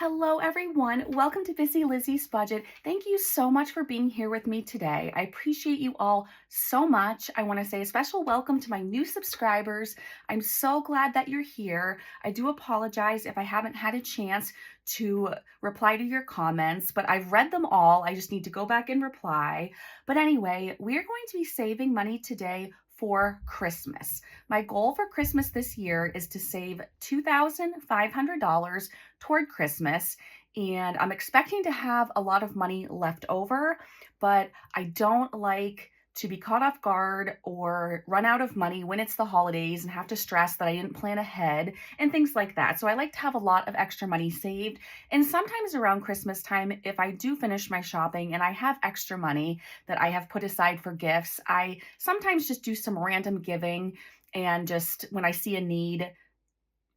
Hello everyone, welcome to Lizzy's Budget. Thank you so much for being here with me today. I appreciate you all so much. I want to say a special welcome to my new subscribers. I'm so glad that you're here. I do apologize if I haven't had a chance to reply to your comments, but I've read them all. I just need to go back and reply. But anyway, we're going to be saving money today for Christmas. My goal for Christmas this year is to save $2,500 toward Christmas, and I'm expecting to have a lot of money left over, but I don't like to be caught off guard or run out of money when it's the holidays and have to stress that I didn't plan ahead and things like that. So I like to have a lot of extra money saved. And sometimes around Christmas time, if I do finish my shopping and I have extra money that I have put aside for gifts, I sometimes just do some random giving and just when I see a need,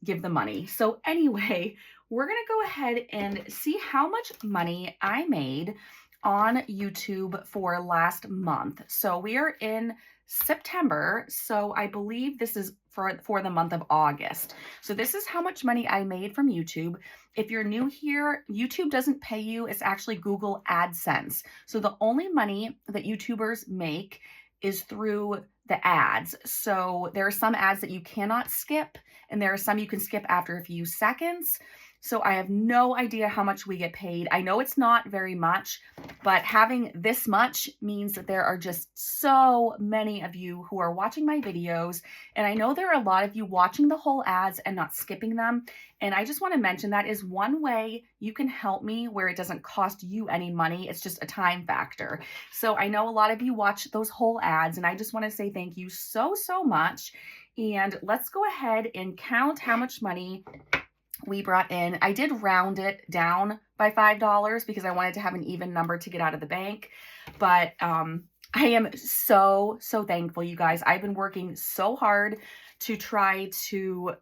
give the money. So anyway, we're going to go ahead and see how much money I made on YouTube for last month. So we are in September, so I believe this is for the month of August. So this is how much money I made from YouTube. If you're new here, YouTube doesn't pay you. It's actually Google AdSense. So the only money that YouTubers make is through the ads. So there are some ads that you cannot skip, and there are some you can skip after a few seconds. So I have no idea how much we get paid. I know it's not very much, but having this much means that there are just so many of you who are watching my videos. And I know there are a lot of you watching the whole ads and not skipping them. And I just want to mention that is one way you can help me where it doesn't cost you any money. It's just a time factor. So I know a lot of you watch those whole ads, and I just want to say thank you so much. And let's go ahead and count how much money we brought in. I did round it down by $5 because I wanted to have an even number to get out of the bank. But I am so thankful, you guys. I've been working so hard to try to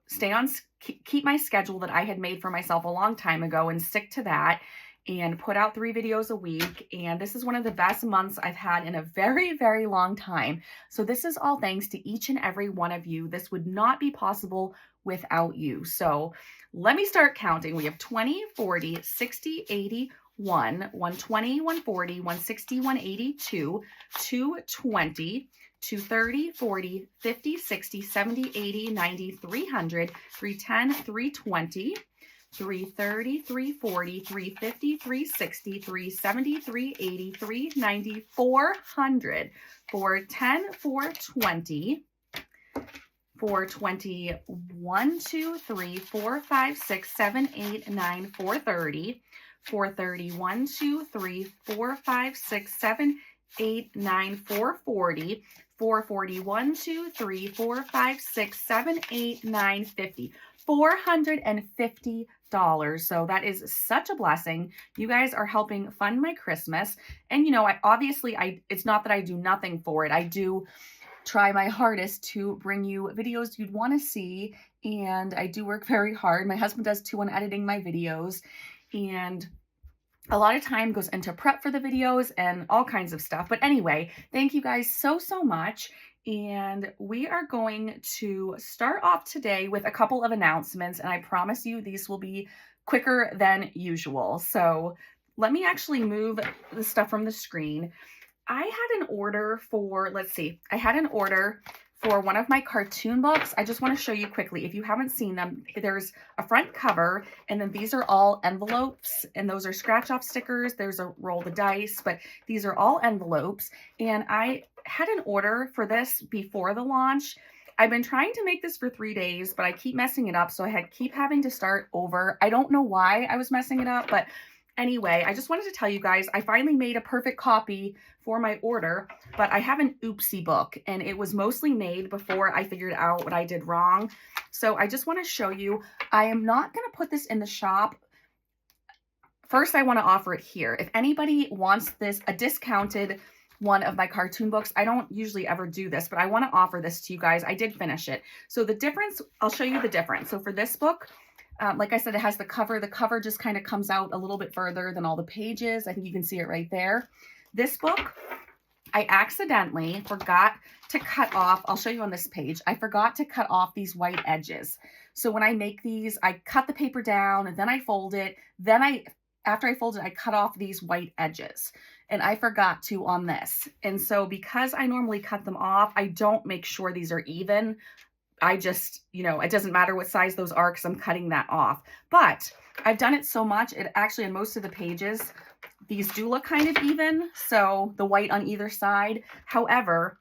keep my schedule that I had made for myself a long time ago and stick to that and put out 3 videos a week. And this is one of the best months I've had in a very long time. So this is all thanks to each and every one of you. This would not be possible without you. So let me start counting. We have 20, 40, 60, 80, 120, 140, 160, 182, 220, 230, 40, 50, 60, 70, 80, 90, 300, 310, 320, 330, 340, 350, 360, 370, 380, 390, 400, 410, 420, 420, 1, 2, 3, 4, 5, 6, 7, 8, 9, 430, 430, 1, 2, 3, 4, 5, 6, 7, 8, 9, 440, 440, 1, 2, 3, 4, 5, 6, 7, 8, 9, 50, $450. So that is such a blessing. You guys are helping fund my Christmas. And you know, it's not that I do nothing for it. I do try my hardest to bring you videos you'd want to see, and I do work very hard. My husband does too on editing my videos, and a lot of time goes into prep for the videos and all kinds of stuff. But anyway, thank you guys so much. And we are going to start off today with a couple of announcements, and I promise you these will be quicker than usual. So let me actually move the stuff from the screen. I had an order for, I had an order for one of my cartoon books. I just want to show you quickly. If you haven't seen them, there's a front cover, and then these are all envelopes, and those are scratch off stickers. There's a roll the dice, but these are all envelopes. And I had an order for this before the launch. I've been trying to make this for 3 days, but I keep messing it up. So I keep having to start over. I don't know why I was messing it up, but anyway, I just wanted to tell you guys, I finally made a perfect copy for my order, but I have an oopsie book, and it was mostly made before I figured out what I did wrong. So I just want to show you, I am not going to put this in the shop. First, I want to offer it here. If anybody wants this, a discounted one of my cartoon books, I don't usually ever do this, but I want to offer this to you guys. I did finish it. So the difference, I'll show you the difference. So for this book, like I said, it has the cover. The cover just kind of comes out a little bit further than all the pages. I think you can see it right there. This book I accidentally forgot to cut off, I'll show you on this page, I forgot to cut off these white edges. So when I make these, I cut the paper down and then I fold it. Then after I fold it, I cut off these white edges. And I forgot to on this. And so because I normally cut them off, I don't make sure these are even. I just, it doesn't matter what size those are because I'm cutting that off. But I've done it so much, it actually, in most of the pages, these do look kind of even. So the white on either side. However,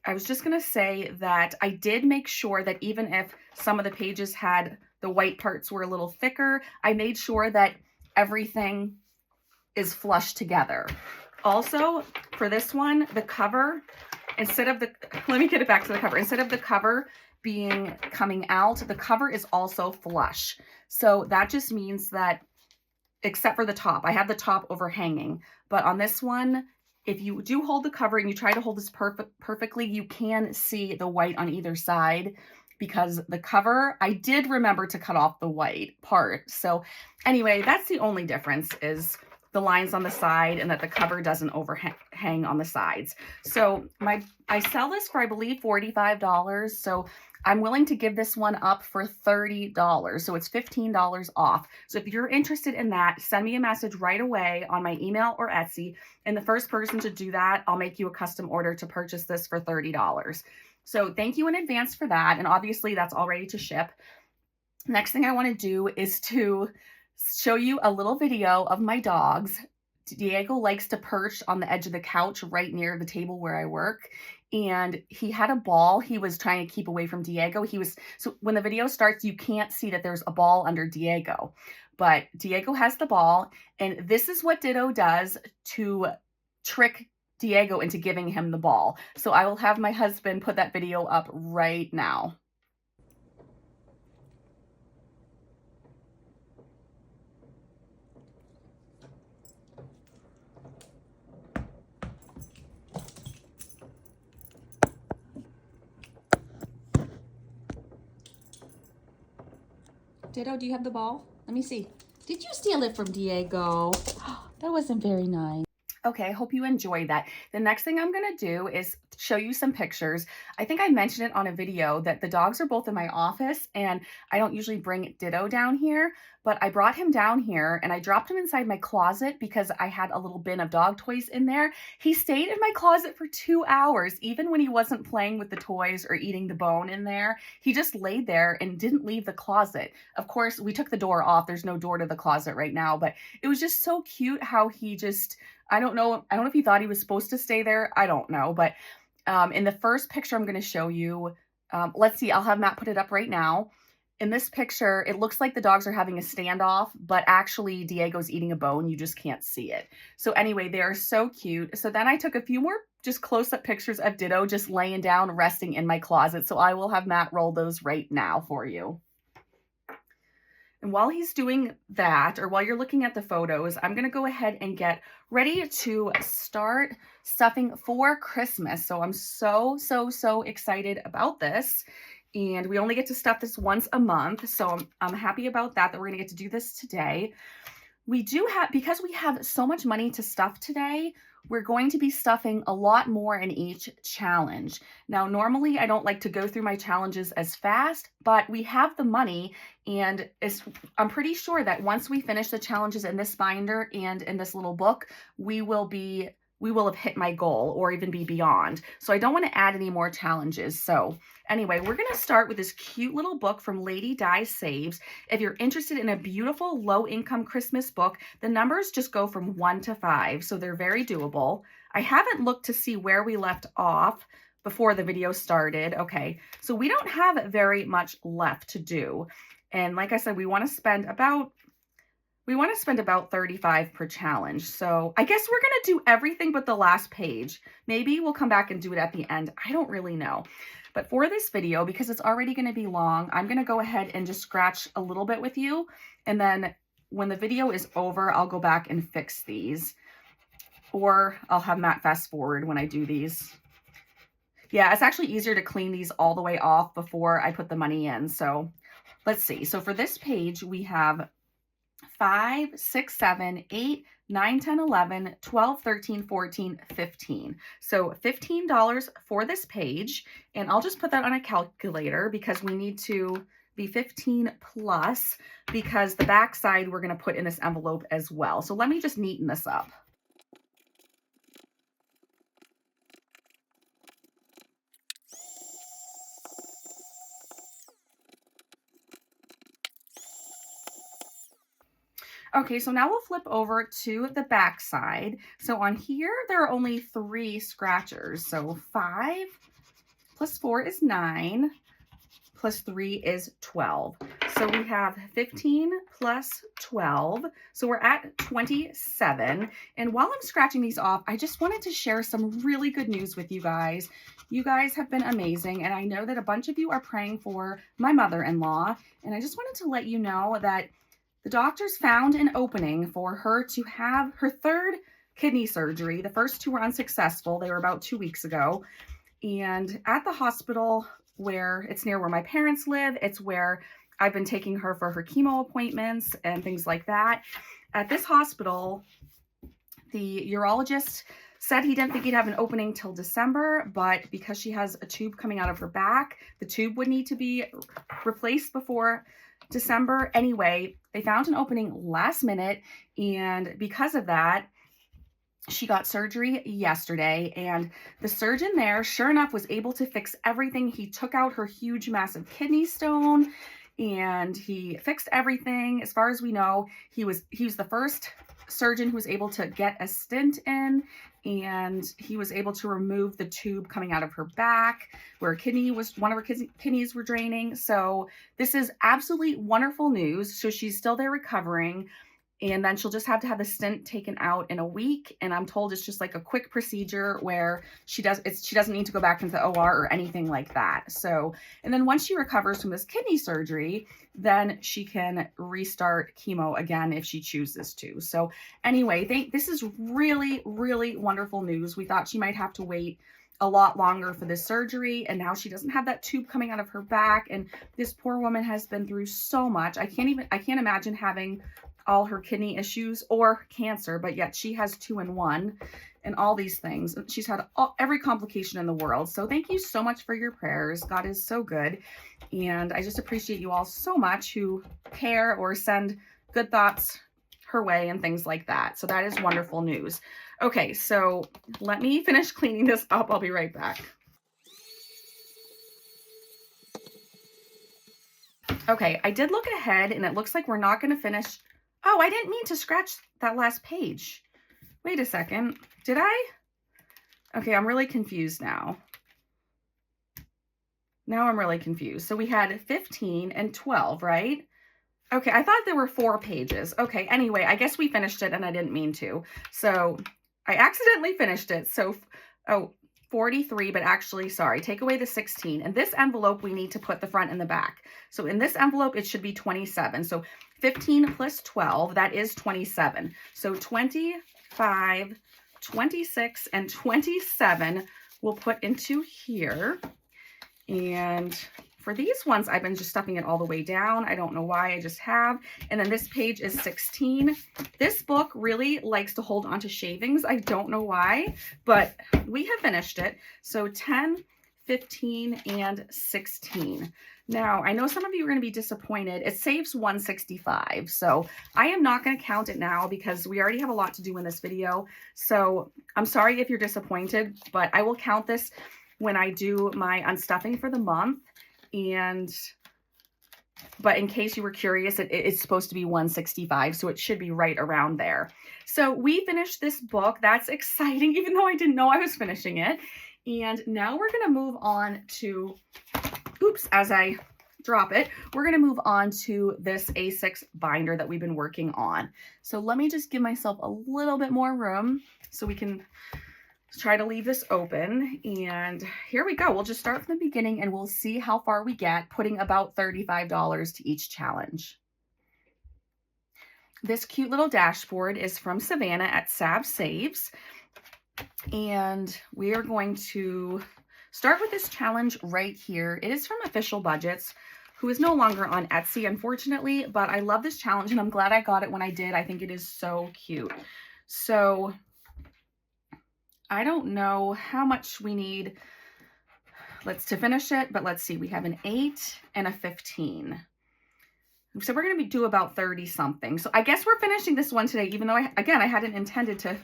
I was just going to say that I did make sure that even if some of the pages had the white parts were a little thicker, I made sure that everything is flush together. Also, for this one, the cover, let me get it back to the cover. Instead of the cover coming out, the cover is also flush. So that just means that, except for the top, I have the top overhanging, but on this one, if you do hold the cover and you try to hold this perfectly, you can see the white on either side, because the cover, I did remember to cut off the white part. So anyway, that's the only difference, is the lines on the side and that the cover doesn't overhang on the sides. So I sell this for, I believe, $45. So I'm willing to give this one up for $30. So it's $15 off. So if you're interested in that, send me a message right away on my email or Etsy. And the first person to do that, I'll make you a custom order to purchase this for $30. So thank you in advance for that. And obviously that's all ready to ship. Next thing I want to do is to show you a little video of my dogs. Diego likes to perch on the edge of the couch right near the table where I work. And he had a ball he was trying to keep away from Diego. So when the video starts, you can't see that there's a ball under Diego. But Diego has the ball. And this is what Ditto does to trick Diego into giving him the ball. So I will have my husband put that video up right now. Ditto, do you have the ball? Let me see. Did you steal it from Diego? That wasn't very nice. Okay, I hope you enjoyed that. The next thing I'm going to do is show you some pictures. I think I mentioned it on a video that the dogs are both in my office, and I don't usually bring Ditto down here, but I brought him down here and I dropped him inside my closet because I had a little bin of dog toys in there. He stayed in my closet for 2 hours, even when he wasn't playing with the toys or eating the bone in there. He just laid there and didn't leave the closet. Of course, we took the door off. There's no door to the closet right now, but it was just so cute how he just, I don't know if he thought he was supposed to stay there. I don't know. But in the first picture I'm going to show you, let's see, I'll have Matt put it up right now. In this picture, it looks like the dogs are having a standoff, but actually Diego's eating a bone. You just can't see it. So anyway, they are so cute. So then I took a few more just close-up pictures of Ditto just laying down, resting in my closet. So I will have Matt roll those right now for you. And while he's doing that, or while you're looking at the photos, I'm going to go ahead and get ready to start stuffing for Christmas. So I'm so excited about this. And we only get to stuff this once a month. So I'm happy about that we're going to get to do this today. We do have, because we have so much money to stuff today, we're going to be stuffing a lot more in each challenge. Now, normally I don't like to go through my challenges as fast, but we have the money, and I'm pretty sure that once we finish the challenges in this binder and in this little book, we will have hit my goal or even be beyond. So I don't want to add any more challenges. So anyway, we're going to start with this cute little book from Lady Di Saves. If you're interested in a beautiful low-income Christmas book, the numbers just go from 1 to 5, so they're very doable. I haven't looked to see where we left off before the video started. Okay, so we don't have very much left to do. And like I said, we want to spend about $35 per challenge. So I guess we're going to do everything but the last page. Maybe we'll come back and do it at the end. I don't really know. But for this video, because it's already going to be long, I'm going to go ahead and just scratch a little bit with you. And then when the video is over, I'll go back and fix these. Or I'll have Matt fast forward when I do these. Yeah, it's actually easier to clean these all the way off before I put the money in. So let's see. So for this page, we have 5, 6, 7, 8, 9, 10, 11, 12, 13, 14, 15. So $15 for this page. And I'll just put that on a calculator because we need to be 15 plus because the back side we're going to put in this envelope as well. So let me just neaten this up. Okay, so now we'll flip over to the back side. So on here, there are only 3 scratchers. So 5 plus 4 is 9, plus 3 is 12. So we have 15 plus 12. So we're at 27. And while I'm scratching these off, I just wanted to share some really good news with you guys. You guys have been amazing. And I know that a bunch of you are praying for my mother-in-law. And I just wanted to let you know that the doctors found an opening for her to have her 3rd kidney surgery. The first 2 were unsuccessful. They were about 2 weeks ago. And at the hospital where it's near where my parents live, it's where I've been taking her for her chemo appointments and things like that. At this hospital, the urologist said he didn't think he'd have an opening till December, but because she has a tube coming out of her back, the tube would need to be replaced before December. Anyway, they found an opening last minute, and because of that, she got surgery yesterday, and the surgeon there, sure enough, was able to fix everything. He took out her huge, massive kidney stone, and he fixed everything. As far as we know, he was the first surgeon who was able to get a stent in, and he was able to remove the tube coming out of her back where one of her kidneys were draining. So this is absolutely wonderful news. So she's still there recovering. And then she'll just have to have the stent taken out in a week. And I'm told it's just like a quick procedure where she doesn't need to go back into the OR or anything like that. So, and then once she recovers from this kidney surgery, then she can restart chemo again if she chooses to. So anyway, this is really, really wonderful news. We thought she might have to wait a lot longer for this surgery, and now she doesn't have that tube coming out of her back. And this poor woman has been through so much. I can't imagine having all her kidney issues or cancer, but yet she has 2 in 1 and all these things. She's had every complication in the world. So thank you so much for your prayers. God is so good. And I just appreciate you all so much who care or send good thoughts her way and things like that. So that is wonderful news. Okay, so let me finish cleaning this up. I'll be right back. Okay, I did look ahead and it looks like we're not going to finish. Oh, I didn't mean to scratch that last page. Wait a second. Did I? Okay, I'm really confused now. Now I'm really confused. So we had 15 and 12, right? Okay, I thought there were 4 pages. Okay, anyway, I guess we finished it and I didn't mean to. So I accidentally finished it. So, 43, but actually, sorry, take away the 16. In this envelope, we need to put the front and the back. So in this envelope, it should be 27. So 15 plus 12, that is 27. So 25, 26, and 27 we'll put into here. And for these ones, I've been just stuffing it all the way down. I don't know why, I just have. And then this page is 16. This book really likes to hold onto shavings. I don't know why, but we have finished it. So 10, 15, and 16. Now, I know some of you are going to be disappointed. It saves $165. So I am not going to count it now because we already have a lot to do in this video. So I'm sorry if you're disappointed, but I will count this when I do my unstuffing for the month. But in case you were curious, it's supposed to be $165, so it should be right around there. So we finished this book. That's exciting, even though I didn't know I was finishing it. And now we're going to move on to, oops, as I drop it, we're going to move on to this A6 binder that we've been working on. So let me just give myself a little bit more room so we can try to leave this open. And here we go. We'll just start from the beginning and we'll see how far we get, putting about $35 to each challenge. This cute little dashboard is from Savannah at Sav Saves. And we are going to start with this challenge right here. It is from Official Budgets, who is no longer on Etsy, unfortunately, but I love this challenge and I'm glad I got it when I did. I think it is so cute. So I don't know how much we need to finish it, but let's see, we have an 8 and a 15. So we're going to do about 30 something. So I guess we're finishing this one today, even though I hadn't intended to,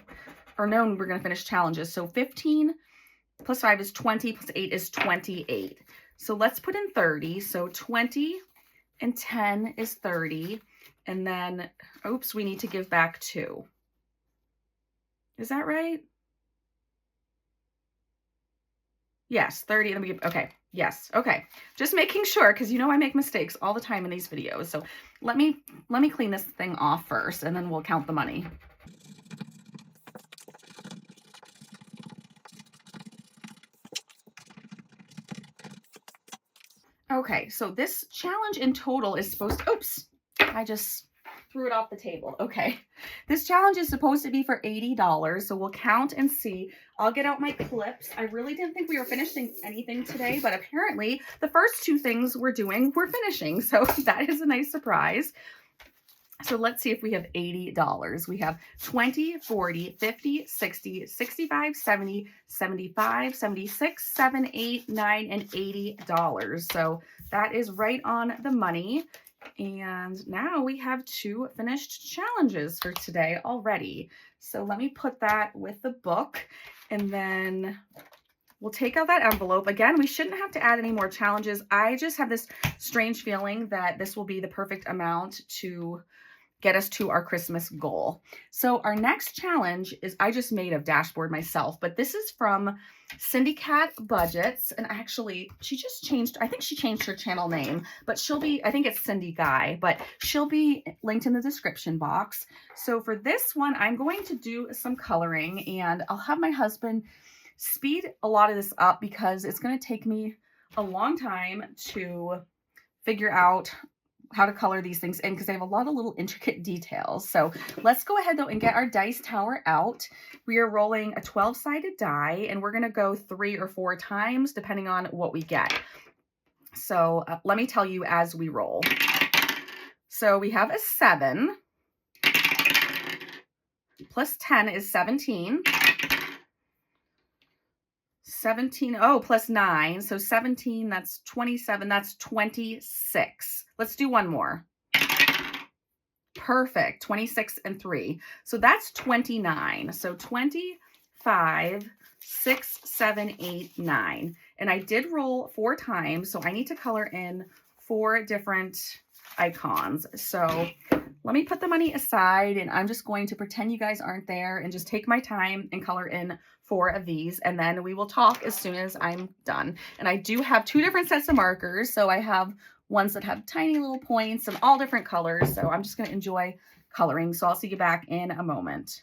or known we were going to finish challenges. So 15 plus 5 is 20, plus 8 is 28. So let's put in 30. So 20 and 10 is 30. And then, oops, we need to give back 2. Is that right? Yes, 30. Let me give, okay. Yes. Okay. Just making sure, because you know I make mistakes all the time in these videos. So let me clean this thing off first, and then we'll count the money. Okay, so this challenge in total is supposed to, oops, I just threw it off the table. Okay, this challenge is supposed to be for $80, so we'll count and see. I'll get out my clips. I really didn't think we were finishing anything today, but apparently the first 2 things we're doing, we're finishing, so that is a nice surprise. So let's see if we have $80. We have 20, 40, 50, 60, 65, 70, 75, 76, 7, 8, 9, and $80. So that is right on the money. And now we have 2 finished challenges for today already. So let me put that with the book, and then we'll take out that envelope. Again, we shouldn't have to add any more challenges. I just have this strange feeling that this will be the perfect amount to get us to our Christmas goal. So our next challenge is, I just made a dashboard myself, but this is from Cindy Cat Budgets. And actually, she just changed, I think she changed her channel name, but she'll be, I think it's Cindy Guy, but she'll be linked in the description box. So for this one, I'm going to do some coloring, and I'll have my husband speed a lot of this up because it's going to take me a long time to figure out how to color these things in, because they have a lot of little intricate details. So let's go ahead though and get our dice tower out. We are rolling a 12-sided die, and we're going to go 3 or 4 times depending on what we get. So let me tell you as we roll. So we have a 7 plus 10 is 17. 17, oh, plus 9. So 17, that's 27, that's 26. Let's do one more. Perfect. 26 and 3. So that's 29. So 25, 6, 7, 8, 9. And I did roll 4 times, so I need to color in 4 different icons. So let me put the money aside, and I'm just going to pretend you guys aren't there and just take my time and color in 4 of these, and then we will talk as soon as I'm done. And I do have 2 different sets of markers, so I have ones that have tiny little points and all different colors, so I'm just going to enjoy coloring. So I'll see you back in a moment.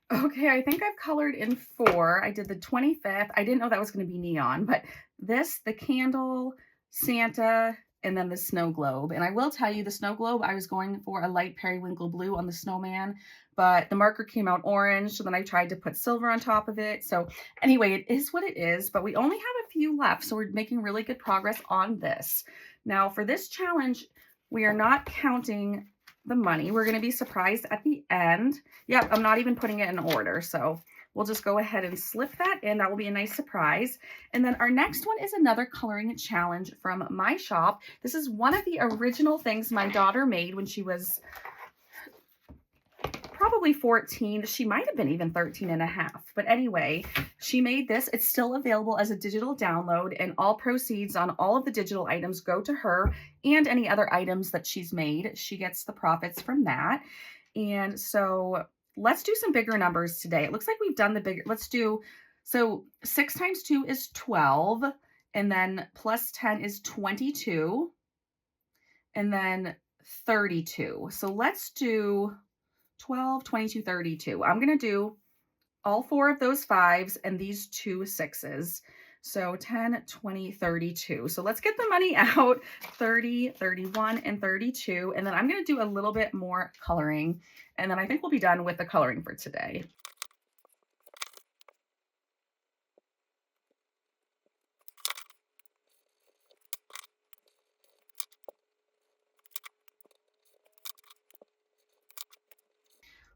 Okay, I think I've colored in 4. I did the 25th. I didn't know that was going to be neon, but this, the candle, Santa, and then the snow globe. And I will tell you, the snow globe, I was going for a light periwinkle blue on the snowman, but the marker came out orange, so then I tried to put silver on top of it. So anyway, it is what it is, but we only have a few left, so we're making really good progress on this. Now, for this challenge, we are not counting the money. We're going to be surprised at the end. Yep, I'm not even putting it in order, so we'll just go ahead and slip that in. That will be a nice surprise. And then our next one is another coloring challenge from my shop. This is one of the original things my daughter made when she was probably 14. She might have been even 13 and a half. But anyway, she made this. It's still available as a digital download, and all proceeds on all of the digital items go to her, and any other items that she's made, she gets the profits from that. And so let's do some bigger numbers today. It looks like we've done the bigger. Let's do, so 6 times 2 is 12, and then plus 10 is 22, and then 32. So let's do 12, 22, 32. I'm going to do all 4 of those 5s and these 2 6s. So 10, 20, 32. So let's get the money out. 30, 31, and 32. And then I'm going to do a little bit more coloring. And then I think we'll be done with the coloring for today.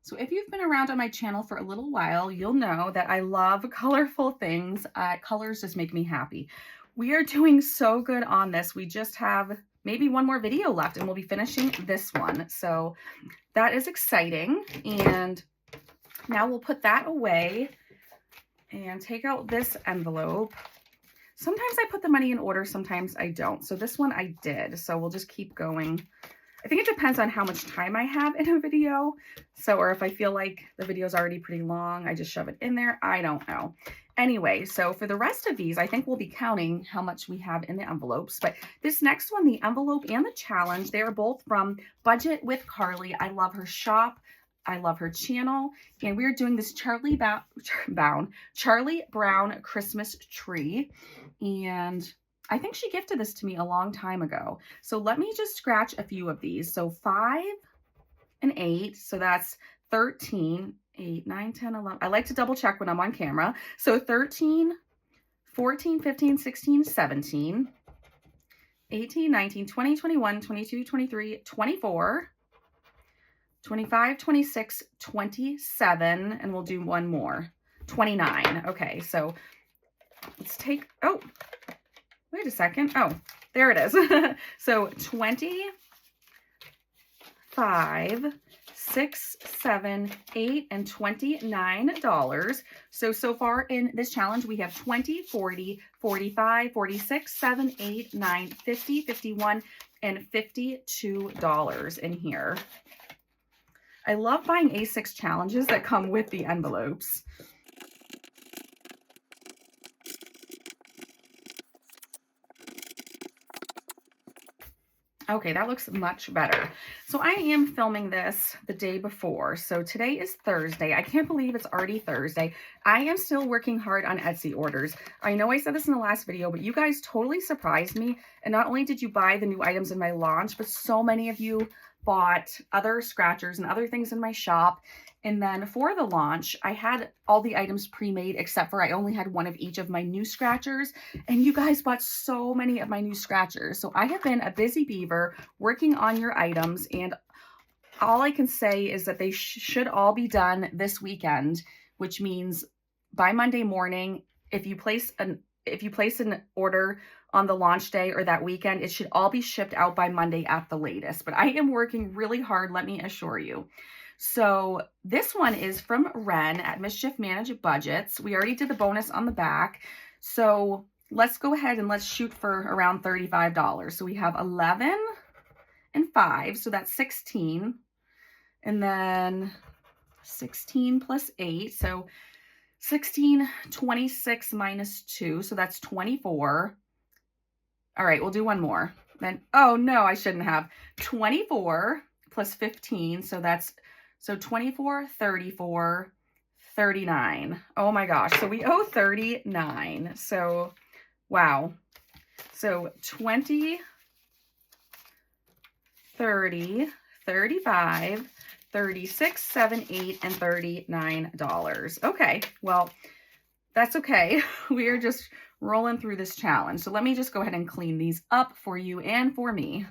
So if you've been around on my channel for a little while, you'll know that I love colorful things. Colors just make me happy. We are doing so good on this. We just have maybe one more video left and we'll be finishing this one. So that is exciting. And now we'll put that away and take out this envelope. Sometimes I put the money in order, sometimes I don't. So this one I did. So we'll just keep going. I think it depends on how much time I have in a video. So, or if I feel like the video is already pretty long, I just shove it in there. I don't know. Anyway, so for the rest of these, I think we'll be counting how much we have in the envelopes. But this next one, the envelope and the challenge, they are both from Budget with Carly. I love her shop. I love her channel. And we're doing this Charlie Brown Christmas tree. And I think she gifted this to me a long time ago. So let me just scratch a few of these. So 5 and 8. So that's 13, 8, 9, 10, 11. I like to double check when I'm on camera. So 13, 14, 15, 16, 17, 18, 19, 20, 21, 22, 23, 24, 25, 26, 27, and we'll do one more. 29. Okay, so let's take, oh, wait a second. Oh, there it is. So 25, 6, 7, 8, and $29. So far in this challenge, we have 20, 40, 45, 46, 7, 8, 9, 50, 51, and $52 in here. I love buying A6 challenges that come with the envelopes. Okay, that looks much better. So I am filming this the day before. So today is Thursday. I can't believe it's already Thursday. I am still working hard on Etsy orders. I know I said this in the last video, but you guys totally surprised me. And not only did you buy the new items in my launch, but so many of you bought other scratchers and other things in my shop. And then for the launch, I had all the items pre-made except for I only had one of each of my new scratchers. And you guys bought so many of my new scratchers. So I have been a busy beaver working on your items. And all I can say is that they should all be done this weekend, which means by Monday morning, if you place an order on the launch day or that weekend, it should all be shipped out by Monday at the latest. But I am working really hard, let me assure you. So this one is from Ren at Mischief Managed Budgets. We already did the bonus on the back. So let's go ahead and let's shoot for around $35. So we have 11 and 5, so that's 16. And then 16 plus 8, so 16, 26 minus 2, so that's 24. All right, we'll do one more. Then, oh no, I shouldn't have. 24 plus 15, so 24, 34, 39. Oh my gosh, so we owe 39. So, wow. So 20, 30, 35, 36, 7, 8, and $39. Okay, well, that's okay. We are just rolling through this challenge. So let me just go ahead and clean these up for you and for me.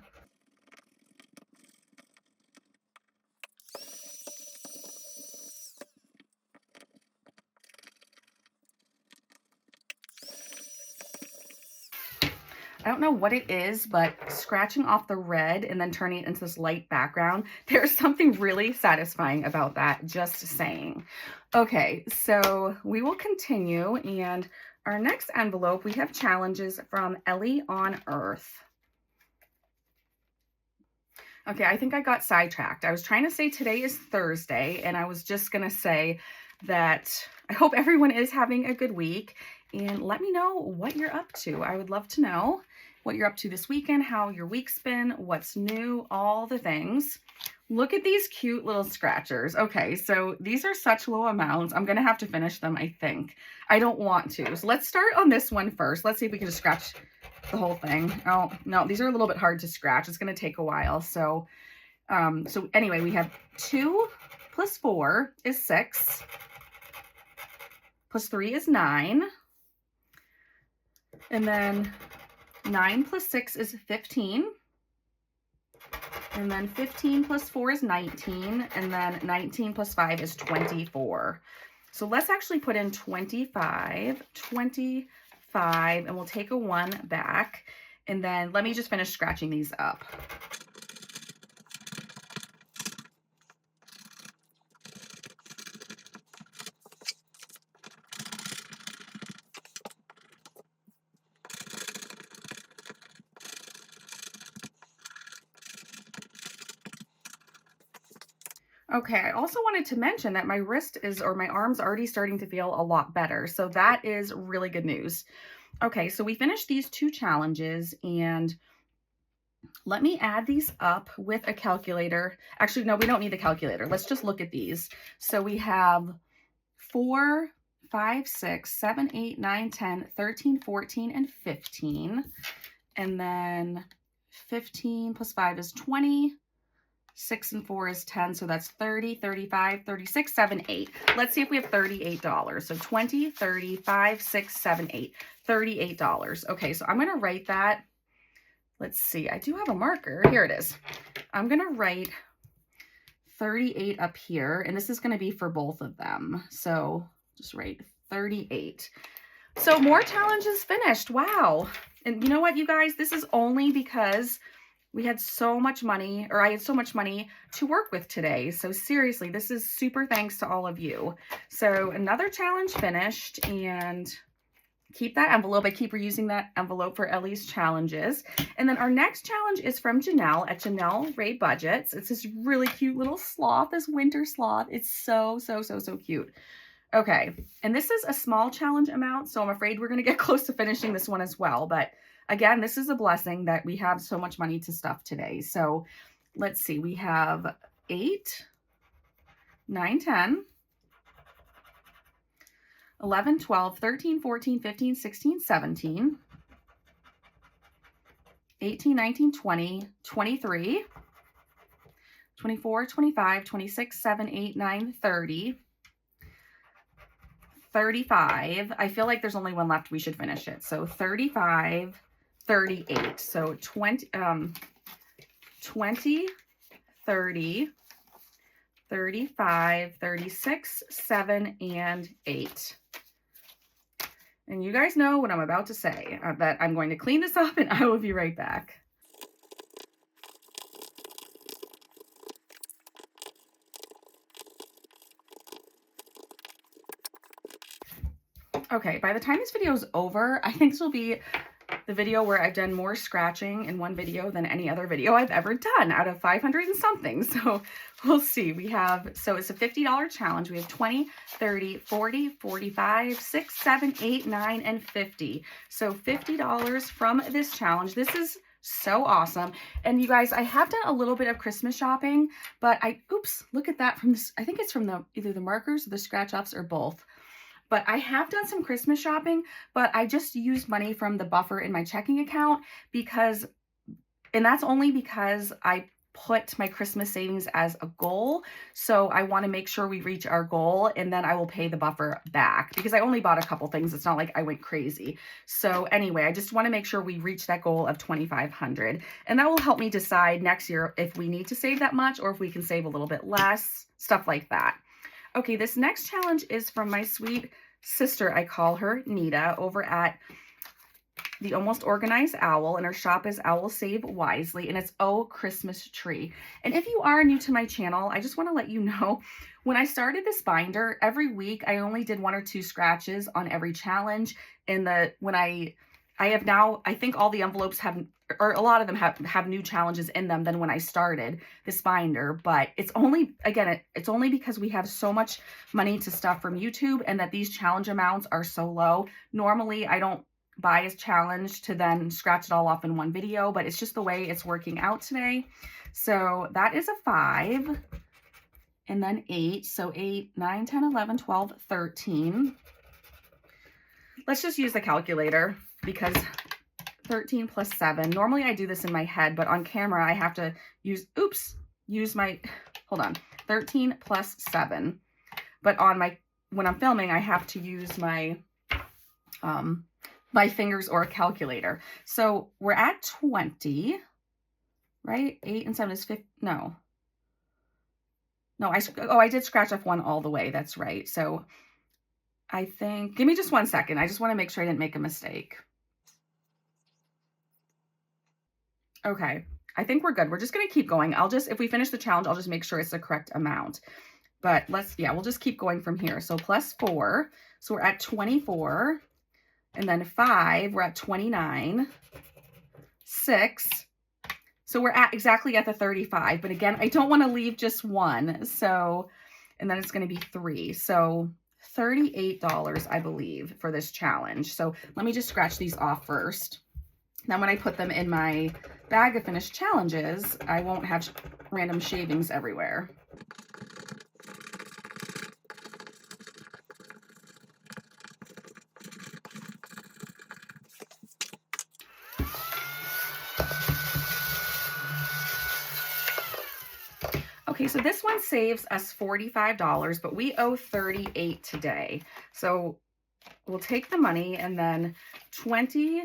I don't know what it is, but scratching off the red and then turning it into this light background, there's something really satisfying about that, just saying. Okay, so we will continue, and our next envelope, we have challenges from Ellie on Earth. Okay, I think I got sidetracked. I was trying to say today is Thursday, and I was just going to say that I hope everyone is having a good week, and let me know what you're up to. I would love to know what you're up to this weekend, how your week's been, what's new, all the things. Look at these cute little scratchers. Okay, so these are such low amounts. I'm gonna have to finish them, I think. I don't want to. So let's start on this one first. Let's see if we can just scratch the whole thing. Oh, no, these are a little bit hard to scratch. It's gonna take a while. So anyway, we have 2 plus 4 is 6. Plus 3 is 9. And then 9 plus 6 is 15. And then 15 plus 4 is 19. And then 19 plus 5 is 24. So let's actually put in 25, and we'll take a 1 back. And then let me just finish scratching these up. Okay, I also wanted to mention that my wrist is, or my arm's already starting to feel a lot better. So that is really good news. Okay, so we finished these 2 challenges, and let me add these up with a calculator. Actually, no, we don't need a calculator. Let's just look at these. So we have 4, 5, 6, 7, 8, 9, 10, 13, 14, and 15. And then 15 plus 5 is 20. 6 and 4 is 10, so that's 30, 35, 36, 7, 8. Let's see if we have $38. So 20, 30, 5, 6, 7, 8. $38. Okay, so I'm going to write that. Let's see. I do have a marker. Here it is. I'm going to write 38 up here, and this is going to be for both of them. So just write 38. So more challenges finished. Wow. And you know what, you guys? This is only because we had so much money, or I had so much money to work with today. So seriously, this is super thanks to all of you. So another challenge finished, and keep that envelope. I keep reusing that envelope for Ellie's challenges. And then our next challenge is from Janelle at Janelle Ray Budgets. It's this really cute little sloth, this winter sloth. It's so cute. Okay, and this is a small challenge amount, so I'm afraid we're going to get close to finishing this one as well. But again, this is a blessing that we have so much money to stuff today. So let's see, we have 8, 9, 10, 11, 12, 13, 14, 15, 16, 17, 18, 19, 20, 23, 24, 25, 26, 7, 8, 9, 30, 35. I feel like there's only one left. We should finish it. So 35, 38. So 20, 30, 35, 36, 7, and 8. And you guys know what I'm about to say, that I'm going to clean this up and I will be right back. Okay, by the time this video is over, I think this will be the video where I've done more scratching in one video than any other video I've ever done out of 500 and something. So we'll see. We have, so it's a $50 challenge. We have 20, 30, 40, 45, 6, 7, 8, 9, and 50. So $50 from this challenge. This is so awesome. And you guys, I have done a little bit of Christmas shopping, but oops, look at that from this. I think it's from either the markers or the scratch ups or both. But I have done some Christmas shopping, but I just used money from the buffer in my checking account and that's only because I put my Christmas savings as a goal. So I want to make sure we reach our goal, and then I will pay the buffer back because I only bought a couple things. It's not like I went crazy. So anyway, I just want to make sure we reach that goal of $2,500, and that will help me decide next year if we need to save that much or if we can save a little bit less, stuff like that. Okay, this next challenge is from my sweet sister, I call her Nita, over at the Almost Organized Owl, and her shop is Owl Save Wisely, and it's Oh Christmas Tree. And if you are new to my channel, I just want to let you know, when I started this binder, every week I only did 1 or 2 scratches on every challenge. And I have now, I think all the envelopes have, or a lot of them have new challenges in them than when I started this binder. But it's only, again, it's only because we have so much money to stuff from YouTube and that these challenge amounts are so low. Normally, I don't buy a challenge to then scratch it all off in one video, but it's just the way it's working out today. So that is a 5. And then 8. So 8, 9, 10, 11, 12, 13. Let's just use the calculator because 13 plus 7. Normally I do this in my head, but on camera I have to use my, hold on, 13 plus 7. But when I'm filming, I have to use my, my fingers or a calculator. So we're at 20, right? 8 and 7 is 50, no, I did scratch off 1 all the way. That's right. So I think, give me just 1 second. I just want to make sure I didn't make a mistake. Okay. I think we're good. We're just going to keep going. If we finish the challenge, I'll just make sure it's the correct amount. But we'll just keep going from here. So plus 4. So we're at 24. And then 5, we're at 29. 6. So we're exactly at the 35. But again, I don't want to leave just 1. So, and then it's going to be 3. So $38, I believe, for this challenge. So let me just scratch these off first. Then when I put them in my bag of finished challenges, I won't have random shavings everywhere. Okay, so this one saves us $45, but we owe $38 today. So we'll take the money and then 20,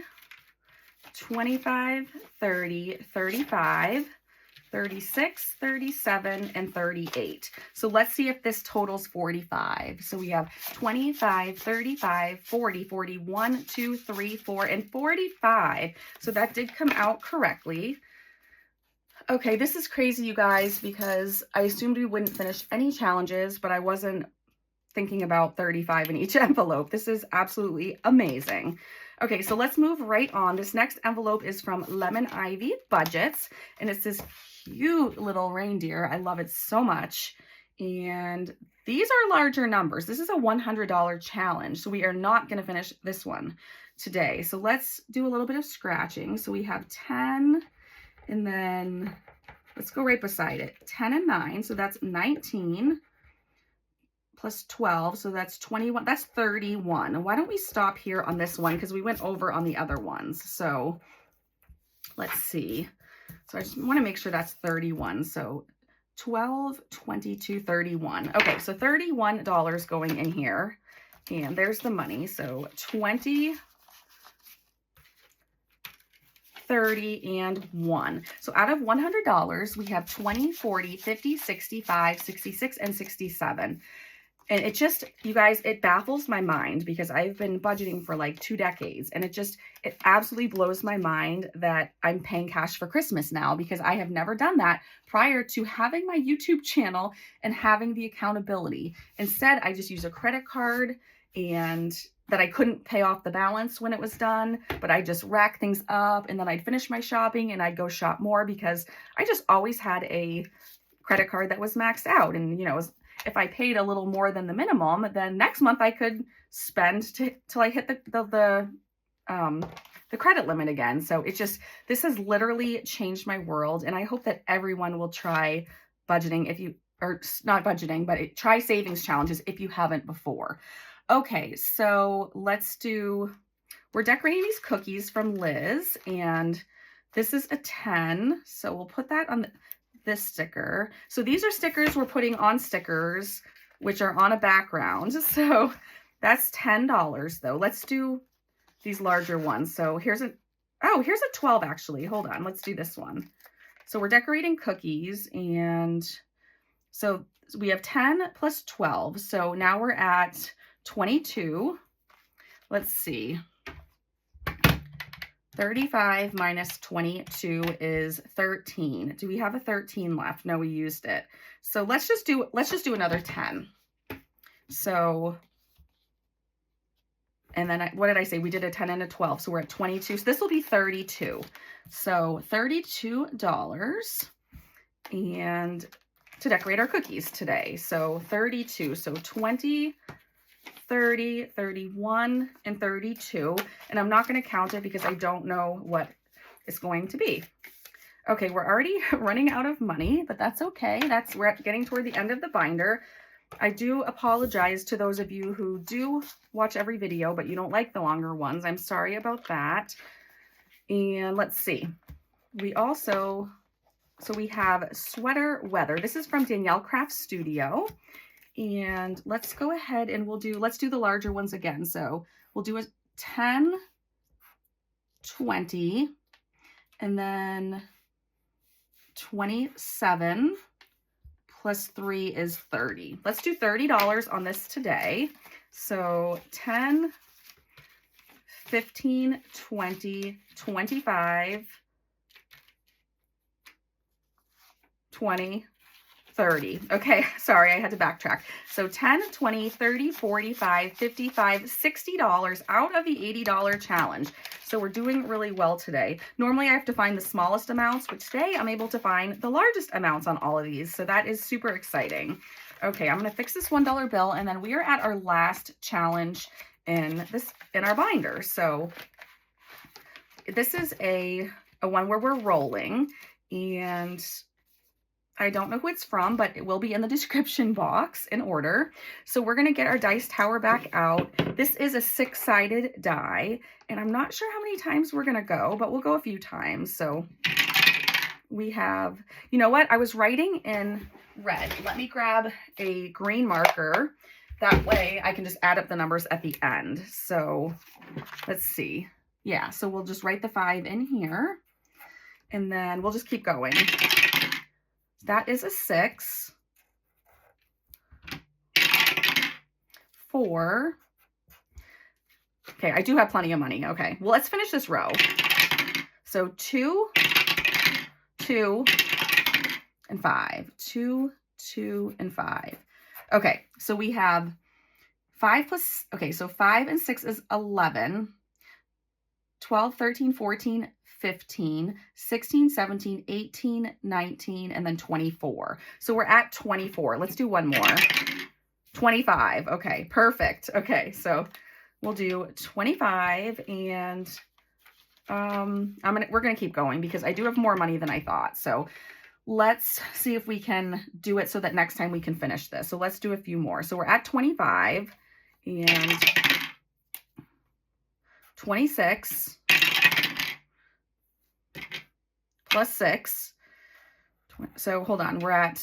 25, 30, 35, 36, 37, and 38. So let's see if this totals 45. So we have 25, 35, 40, 41, 2, 3, 4, and 45. So that did come out correctly. Okay, this is crazy, you guys, because I assumed we wouldn't finish any challenges, but I wasn't thinking about 35 in each envelope. This is absolutely amazing. Okay, so let's move right on. This next envelope is from Lemon Ivy Budgets, and it's this cute little reindeer. I love it so much. And these are larger numbers. This is a $100 challenge, so we are not going to finish this one today. So let's do a little bit of scratching. So we have 10, and then let's go right beside it. 10 and 9, so that's 19. Plus 12, so that's 21, that's 31. Why don't we stop here on this one because we went over on the other ones. So let's see. So I just want to make sure that's 31. So 12, 22, 31. Okay, so $31 going in here. And there's the money. So 20, 30, and 1. So out of $100, we have 20, 40, 50, 65, 66, and 67. And it just, you guys, it baffles my mind because I've been budgeting for like 2 decades. And it absolutely blows my mind that I'm paying cash for Christmas now because I have never done that prior to having my YouTube channel and having the accountability. Instead, I just use a credit card and that I couldn't pay off the balance when it was done, but I just rack things up and then I'd finish my shopping and I'd go shop more because I just always had a credit card that was maxed out. And, you know, if I paid a little more than the minimum, then next month I could spend till I hit the credit limit again. So this has literally changed my world. And I hope that everyone will try budgeting not budgeting, but try savings challenges if you haven't before. Okay, so we're decorating these cookies from Liz, and this is a 10. So we'll put that on this sticker. So these are stickers we're putting on stickers, which are on a background. So that's $10 though. Let's do these larger ones. So here's a 12 actually. Hold on. Let's do this one. So we're decorating cookies, and so we have 10 plus 12. So now we're at 22. Let's see. 35 minus 22 is 13. Do we have a 13 left? No, we used it. So let's just do another 10. So, and then what did I say? We did a 10 and a 12. So we're at 22. So this will be 32. So $32 and to decorate our cookies today. So 32. So 20, 30, 31, and 32. And I'm not going to count it because I don't know what it's going to be. Okay, we're already running out of money, but that's okay. We're getting toward the end of the binder. I do apologize to those of you who do watch every video, but you don't like the longer ones. I'm sorry about that. And let's see. We have Sweater Weather. This is from Danielle Craft Studio. And let's go ahead and let's do the larger ones again. So we'll do a 10, 20, and then 27 plus 3 is 30. Let's do $30 on this today. So 10, 15, 20, 25, 20, 30. Okay, sorry, I had to backtrack. So 10, 20, 30, 45, 55, $60 out of the $80 challenge. So we're doing really well today. Normally I have to find the smallest amounts, but today I'm able to find the largest amounts on all of these. So that is super exciting. Okay, I'm going to fix this $1 bill, and then we are at our last challenge in our binder. So this is a one where we're rolling, and I don't know who it's from, but it will be in the description box in order. So we're going to get our dice tower back out. This is a 6-sided die, and I'm not sure how many times we're going to go, but we'll go a few times. So we have, you know what? I was writing in red. Let me grab a green marker. That way I can just add up the numbers at the end. So let's see. Yeah, so we'll just write the 5 in here, and then we'll just keep going. That is a 6, 4. Okay, I do have plenty of money. Okay, well, let's finish this row. So 2, 2, and 5. 2, 2, and 5. Okay, so we have 5 plus, okay, so 5 and 6 is 11, 12, 13, 14, 15, 16, 17, 18, 19, and then 24. So we're at 24. Let's do one more. 25. Okay, perfect. Okay, so we'll do 25, and we're gonna keep going because I do have more money than I thought. So let's see if we can do it so that next time we can finish this. So let's do a few more. So we're at 25 and 26. Plus 6. So hold on, we're at,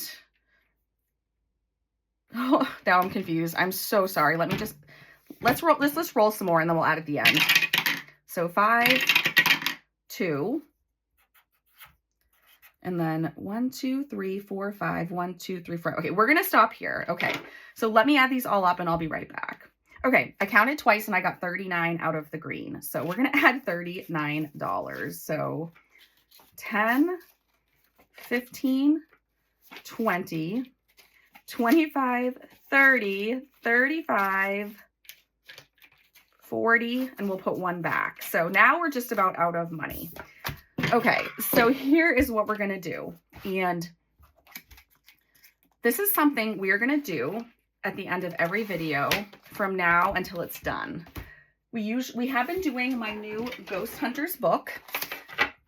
oh, now I'm confused. I'm so sorry. Let's roll some more, and then we'll add at the end. So 5, 2, and then 1, 2, 3, 4, 5, 1, 2, 3, 4. Okay, we're gonna stop here. Okay, so let me add these all up and I'll be right back. Okay, I counted twice and I got 39 out of the green. So we're gonna add $39. So 10, 15, 20, 25, 30, 35, 40, and we'll put 1 back. So now we're just about out of money. Okay, so here is what we're going to do. And this is something we are going to do at the end of every video from now until it's done. We have been doing my new Ghost Hunters book.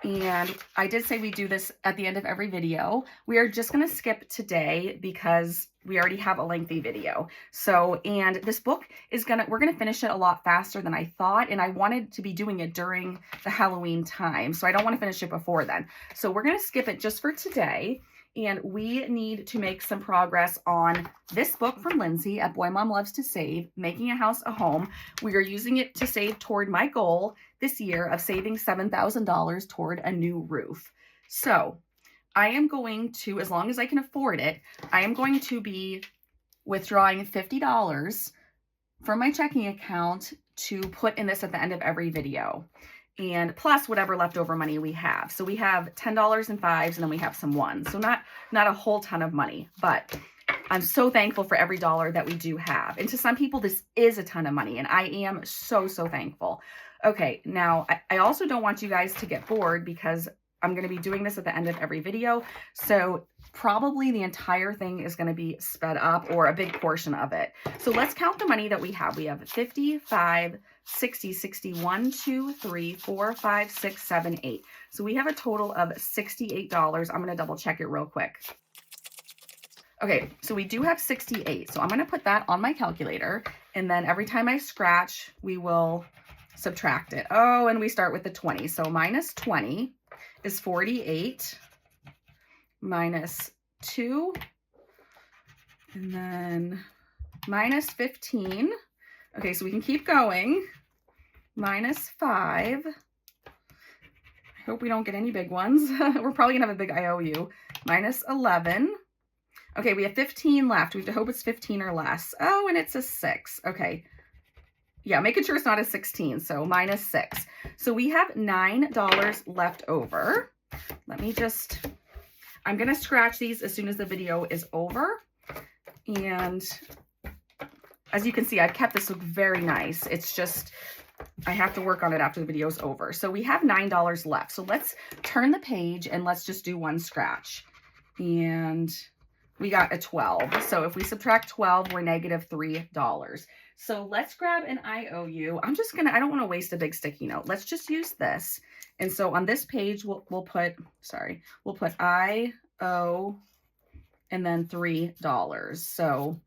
And I did say we do this at the end of every video. We are just going to skip today because we already have a lengthy video. So, and this book is we're going to finish it a lot faster than I thought. And I wanted to be doing it during the Halloween time. So I don't want to finish it before then. So we're going to skip it just for today. And we need to make some progress on this book from Lindsay at Boy Mom Loves to Save, Making a House a Home. We are using it to save toward my goal this year of saving $7,000 toward a new roof. So I am going to, as long as I can afford it, I am going to be withdrawing $50 from my checking account to put in this at the end of every video. And plus whatever leftover money we have. So we have $10 in 5s, and then we have some 1s. So not a whole ton of money, but I'm so thankful for every dollar that we do have. And to some people, this is a ton of money, and I am so, so thankful. Okay, now I also don't want you guys to get bored because I'm going to be doing this at the end of every video. So probably the entire thing is going to be sped up, or a big portion of it. So let's count the money that we have. We have 55, 60, 61, 2, 3, 4, 5, 6, 7, 8. So we have a total of $68. I'm going to double check it real quick. Okay, so we do have 68. So I'm going to put that on my calculator, and then every time I scratch, we will subtract it. Oh, and we start with the 20. So minus 20 is 48. Minus 2, and then minus 15. Okay, so we can keep going. Minus 5. I hope we don't get any big ones. We're probably gonna have a big IOU. Minus 11. Okay, we have 15 left. We have to hope it's 15 or less. Oh, and it's a 6. Okay. Yeah, making sure it's not a 16. So minus 6. So we have $9 left over. Let me just... I'm going to scratch these as soon as the video is over. And as you can see, I've kept this look very nice. It's just, I have to work on it after the video is over. So we have $9 left. So let's turn the page and let's just do one scratch. And we got a 12. So if we subtract 12, we're negative $3. So let's grab an IOU. I don't want to waste a big sticky note. Let's just use this. And so on this page, we'll put IO and then $3. So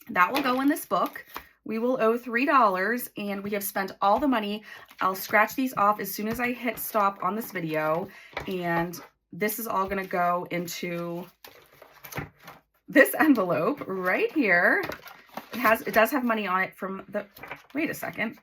that will go in this book. We will owe $3 and we have spent all the money. I'll scratch these off as soon as I hit stop on this video. And this is all going to go into this envelope right here. It does have money on it from the, wait a second.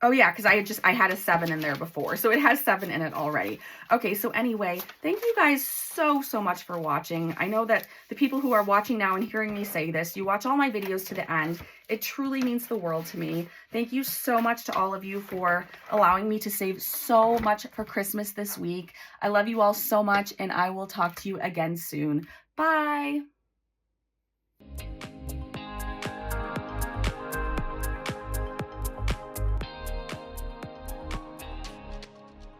Oh yeah, because I had a 7 in there before. So it has 7 in it already. Okay, so anyway, thank you guys so much for watching. I know that the people who are watching now and hearing me say this, you watch all my videos to the end. It truly means the world to me. Thank you so much to all of you for allowing me to save so much for Christmas this week. I love you all so much, and I will talk to you again soon. Bye.